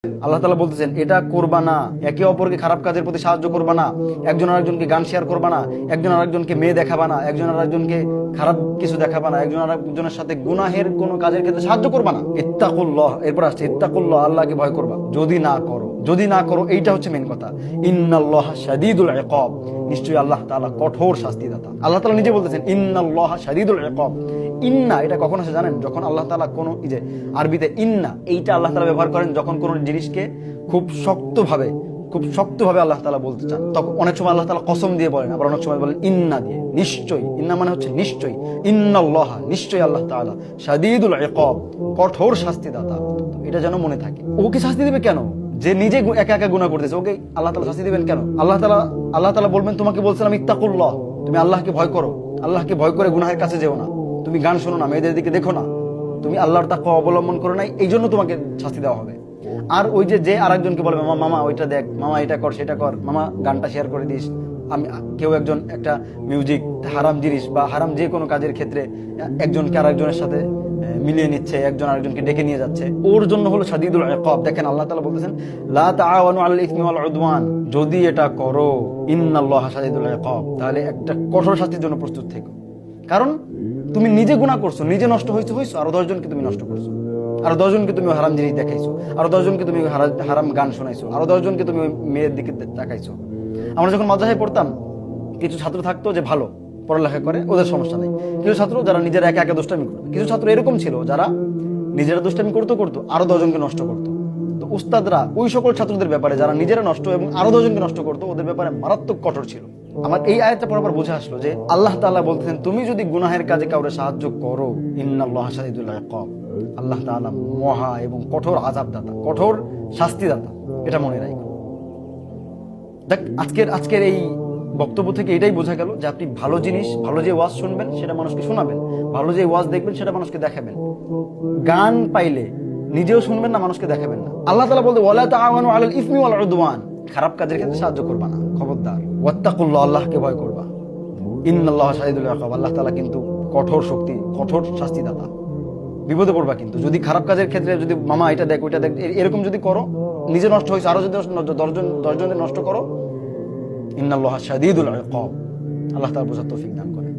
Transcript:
আল্লাহ তাআলা বলতেছেন এটা করবা না, একে অপরকে খারাপ কাজের প্রতি সাহায্য করবা না, একজন আরেকজনকে গান শেয়ার করবা না, একজন আরেকজনকে মেয়ে দেখাবা না, একজন আরেকজনকে খারাপ কিছু দেখাবা না, একজন আরেকজনের সাথে গুনাহের কোনো কাজের ক্ষেত্রে সাহায্য করবা না। ইত্তাকুল্লাহ, এরপর আসছে ইত্তাকুল্লাহ, আল্লাহকে ভয় করবা। যদি না করো এইটা হচ্ছে মেন কথা। ইন্নাল্লাহা শাদীদুল ইকাব, নিশ্চয়ই আল্লাহ তাআলা কঠোর শাস্তিদাতা। আল্লাহ তাআলা নিজে বলতেছেন ইন্নাল্লাহা শাদীদুল ইকাব। ইন্না এটা কখন আসে জানেন? যখন আল্লাহ তাআলা কোনো যে আরবিতে ইন্না এইটা আল্লাহ তাআলা ব্যবহার করেন যখন কোনো জিনিসকে খুব শক্তভাবে আল্লাহ তাআলা বলতে চান, তখন অনেক সময় আল্লাহ তাআলা কসম দিয়ে বলেন, আবার অনেক সময় বলেন ইন্না দিয়ে, নিশ্চয়ই। ইন্না মানে হচ্ছে নিশ্চয়ই, ইন্নাল্লাহা নিশ্চয়ই আল্লাহ তাআলা শাদীদুল ইকাব, কঠোর শাস্তিদাতা। এটা যেন মনে থাকে। ওকে শাস্তি দিবে কেন? যে নিজে একা একা গুনাহ করতেছে, ওকে আল্লাহ তাআলা শাস্তি দিবেন কেন? আল্লাহ তাআলা বলবেন তোমাকে বলছিলাম ইত্তাকুল্লাহ, তুমি আল্লাহকে ভয় করো, আল্লাহকে ভয় করে গুনাহের কাছে যেও না, তুমি গান শোনো না, মেয়েদের দিকে দেখো না, তুমি আল্লাহর তাকওয়া অবলম্বন করো নাই, এই জন্য তোমাকে শাস্তি দেওয়া হবে। আর ওই যে আরেকজনকে বলবে মামা ওইটা দেখ, মামা এটা কর সেটা কর, মামা গানটা শেয়ার করে দিস, আমি কেউ একজন একটা মিউজিক হারাম জিনিস বা হারাম যে কোনো কাজের ক্ষেত্রে একজনকে আরেকজনের সাথে মিলিয়ে নিচ্ছে, একজন আরেকজনকে ডেকে নিয়ে যাচ্ছে, ওর জন্য হলো শাদীদুল ইকাব। দেখেন আল্লাহ তাআলা বলতেছেন লা তাআওয়ানু আলাল ইসমি ওয়াল উদওয়ান, যদি এটা করো ইন্নাল্লাহা শাদীদুল ইকাব, তাহলে একটা কঠোর শাস্তির জন্য প্রস্তুত থেকো। কারণ তুমি নিজে গুনাহ করছো, নিজে নষ্ট হইছো, আরো 10 জনকে তুমি নষ্ট করছো, আরো 10 জনকে তুমি হারাম জিনিস দেখাইছো, আরো 10 জনকে তুমি হারাম গান শোনাইছো, আরো 10 জনকে তুমি মেয়ের দিকে তাকাইছো। আমরা যখন মাদ্রাসায় পড়তাম, কিছু ছাত্র থাকতো যে ভালো পড়ালেখা করে, ওদের সমস্যা নেই। কিছু ছাত্র যারা নিজেরা একা একা দুষ্টামি করতো, কিছু ছাত্র এরকম ছিল যারা নিজেরা দুষ্টামি করতো আরো 10 জনকে নষ্ট করতো। তো উস্তাদরা ওই সকল ছাত্রদের ব্যাপারে যারা নিজেরা নষ্ট এবং আরো 10 জনকে নষ্ট করতো, ওদের ব্যাপারে মারাত্মক কঠোর ছিল। আমার এই আয়াতটা পড়ার পর বুঝে আসলো যে আল্লাহ তাআলা বলতেছেন তুমি যদি গুনাহের কাজে কাউরে সাহায্য করো, ইন্নাল্লাহা শাদীদুল ইকাব, আল্লাহ তাআলা মহা এবং কঠোর আযাবদাতা, কঠোর শাস্তিদাতা। এটা মনে রাখো। দেখ আজকের এই বক্তব্য থেকে এটাই বোঝা গেল যে আপনি ভালো জিনিস, ভালো যে ওয়াজ শুনবেন সেটা মানুষকে শোনাবেন, ভালো যে ওয়াজ দেখবেন সেটা মানুষকে দেখাবেন। গান পাইলে নিজেও শুনবেন না, মানুষকে দেখাবেন না। আল্লাহ তাআলা বলতে ওয়ালা তাআওয়ানু আলাল ইসমি ওয়াল উদওয়ান, খারাপ কাজের ক্ষেত্রে সাহায্য করবা না, খবরদার। ওয়াত্তাকুল্লাহ, আল্লাহকে ভয় করবা। ইন্নাল্লাহা শাদীদুল ইকাব, আল্লাহ তাআলা কিন্তু কঠোর শাস্তিদাতা। বিপদে পড়বা কিন্তু যদি খারাপ কাজের ক্ষেত্রে, যদি মামা এটা দেখ ওইটা দেখ এরকম যদি করো, নিজে নষ্ট হয়েছে, আরো যদি 10 জনের নষ্ট করো, ইন্নাল্লাহা শাদীদুল ইকাব। আল্লাহ তাআলা বোঝার তৌফিক দান করেন।